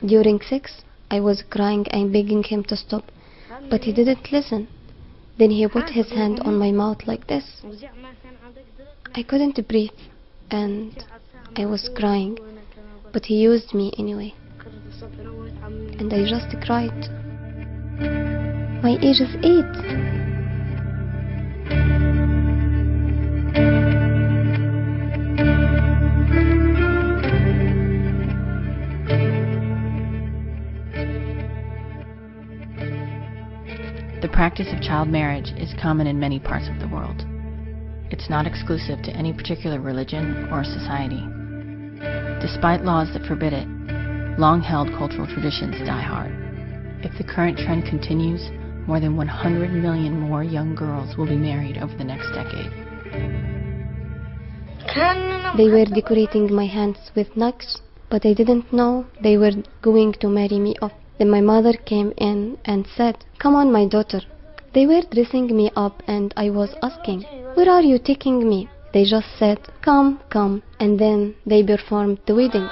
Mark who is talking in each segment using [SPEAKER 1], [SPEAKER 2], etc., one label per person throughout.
[SPEAKER 1] During sex, I was crying and begging him to stop, but he didn't listen. Then he put his hand on my mouth like this. I couldn't breathe, and I was crying, but he used me anyway. And I just cried. My age is 8.
[SPEAKER 2] The practice of child marriage is common in many parts of the world. It's not exclusive to any particular religion or society. Despite laws that forbid it, long-held cultural traditions die hard. If the current trend continues, more than 100 million more young girls will be married over the next decade.
[SPEAKER 1] They were decorating my hands with nugs, but I didn't know they were going to marry me off. Then my mother came in and said, "Come on, my daughter." They were dressing me up and I was asking, "Where are you taking me?" They just said, "Come, come," and then they performed the wedding.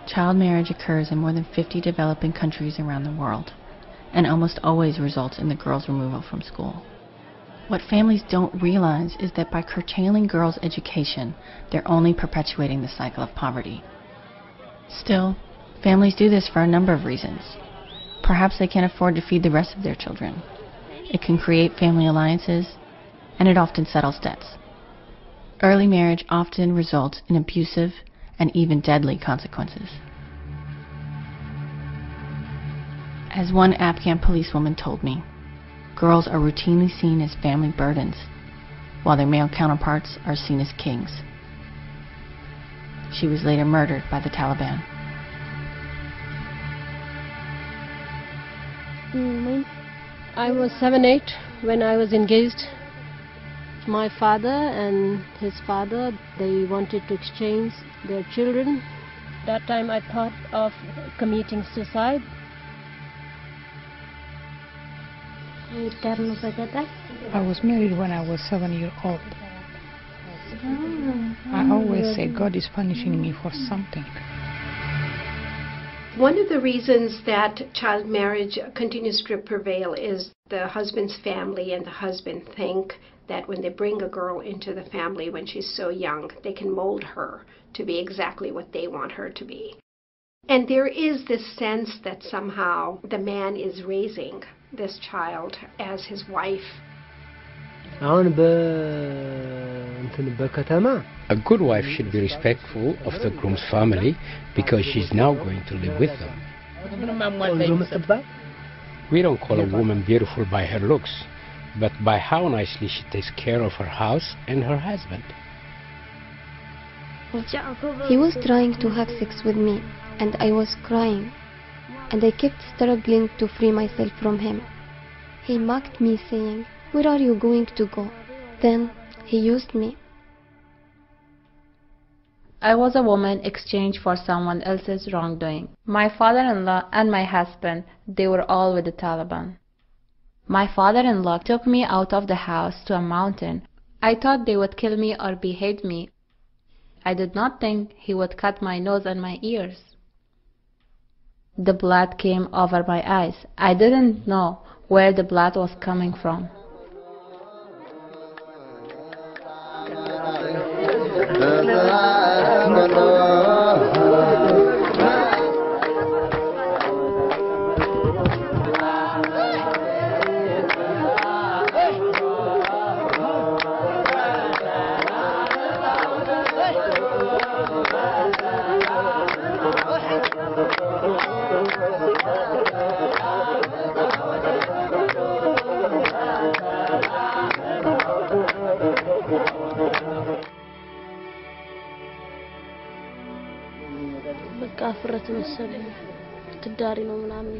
[SPEAKER 2] Child marriage occurs in more than 50 developing countries around the world, and almost always results in the girl's removal from school. What families don't realize is that by curtailing girls' education, they're only perpetuating the cycle of poverty. Still, families do this for a number of reasons. Perhaps they can't afford to feed the rest of their children. It can create family alliances, and it often settles debts. Early marriage often results in abusive and even deadly consequences. As one Afghan policewoman told me, girls are routinely seen as family burdens, while their male counterparts are seen as kings. She was later murdered by the Taliban.
[SPEAKER 3] I was 7-8 when I was engaged. My father and his father, they wanted to exchange their children. That time I thought of committing suicide.
[SPEAKER 4] I was married when I was 7 years old. I always say God is punishing me for something.
[SPEAKER 5] One of the reasons that child marriage continues to prevail is the husband's family and the husband think that when they bring a girl into the family when she's so young, they can mold her to be exactly what they want her to be. And there is this sense that somehow the man is raising this child as his wife.
[SPEAKER 6] A
[SPEAKER 7] good wife should be respectful of the groom's family because she's now going to live with them. We don't call a woman beautiful by her looks, but by how nicely she takes care of her house and her husband.
[SPEAKER 1] He was trying to have sex with me, and I was crying, and I kept struggling to free myself from him. He mocked me, saying, "Where are you going to go?" Then he used me.
[SPEAKER 8] I was a woman exchanged for someone else's wrongdoing. My father-in-law and my husband, they were all with the Taliban. My father-in-law took me out of the house to a mountain. I thought they would kill me or behead me. I did not think he would cut my nose and my ears. The blood came over my eyes. I didn't know where the blood was coming from.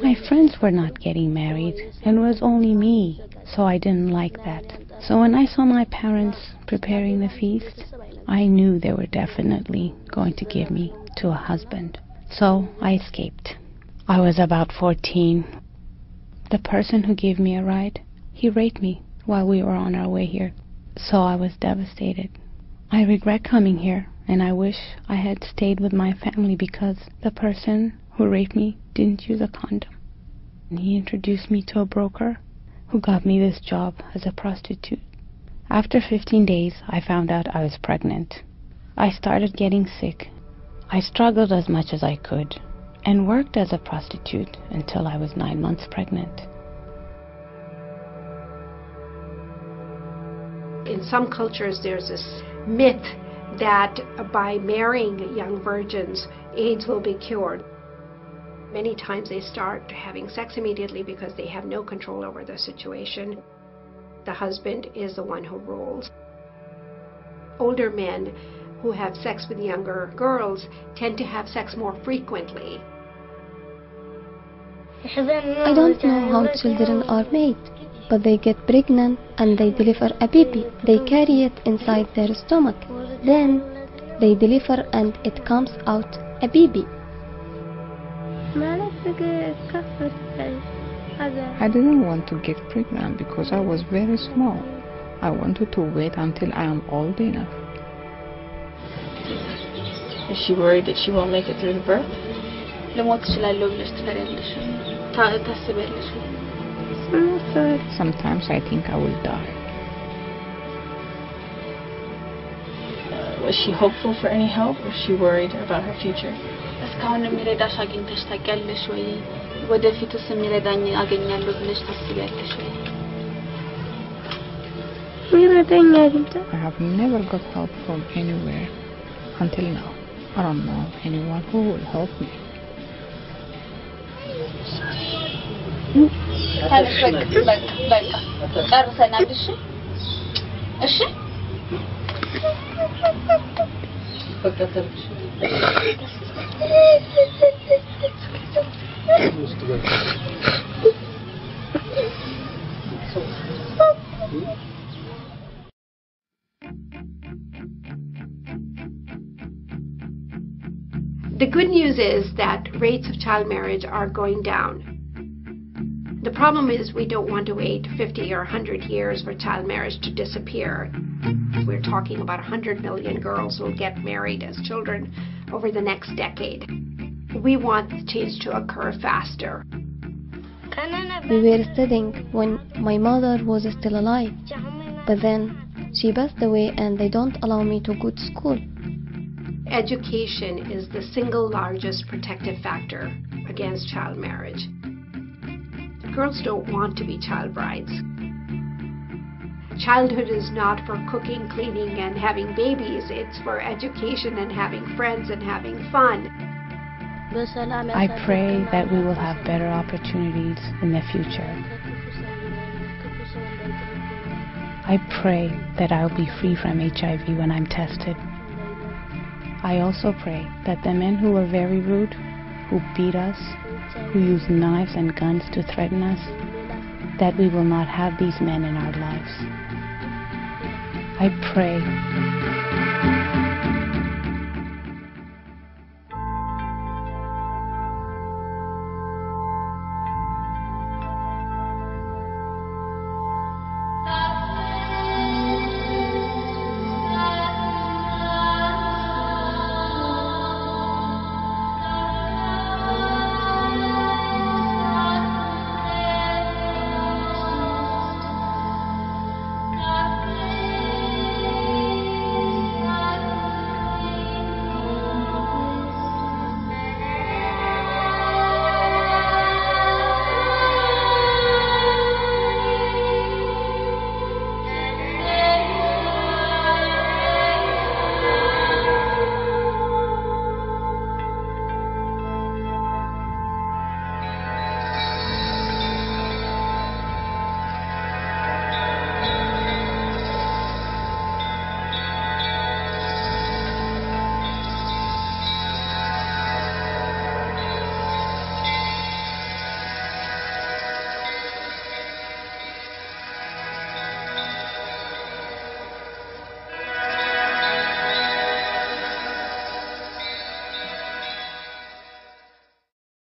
[SPEAKER 9] My friends were not getting married, and it was only me, so I didn't like that. So when I saw my parents preparing the feast, I knew they were definitely going to give me to a husband. So I escaped. I was about 14. The person who gave me a ride, he raped me while we were on our way here. So I was devastated. I regret coming here, and I wish I had stayed with my family because the person who raped me didn't use a condom. And he introduced me to a broker who got me this job as a prostitute. After 15 days, I found out I was pregnant. I started getting sick. I struggled as much as I could and worked as a prostitute until I was 9 months pregnant.
[SPEAKER 5] In some cultures, there's this myth that by marrying young virgins, AIDS will be cured. Many times they start having sex immediately because they have no control over the situation. The husband is the one who rules. Older men who have sex with younger girls tend to have sex more frequently.
[SPEAKER 1] I don't know how children are made, but they get pregnant and they deliver a baby. They carry it inside their stomach. Then they deliver and it comes out a baby.
[SPEAKER 4] I didn't want to get pregnant because I was very small. I wanted to wait until I am old enough.
[SPEAKER 2] Is she worried that she won't make it through the birth?
[SPEAKER 4] Sometimes I think I will die.
[SPEAKER 2] Was she hopeful for any help, or was she worried about her future?
[SPEAKER 4] I have never got help from anywhere until now. I don't know anyone who will help me.
[SPEAKER 5] The good news is that rates of child marriage are going down. The problem is we don't want to wait 50 or 100 years for child marriage to disappear. We're talking about 100 million girls who will get married as children over the next decade. We want the change to occur faster.
[SPEAKER 1] We were studying when my mother was still alive, but then she passed away and they don't allow me to go to school.
[SPEAKER 5] Education is the single largest protective factor against child marriage. Girls don't want to be child brides. Childhood is not for cooking, cleaning, and having babies. It's for education and having friends and having fun.
[SPEAKER 9] I pray that we will have better opportunities in the future. I pray that I'll be free from HIV when I'm tested. I also pray that the men who are very rude, who beat us, who use knives and guns to threaten us, that we will not have these men in our lives. I pray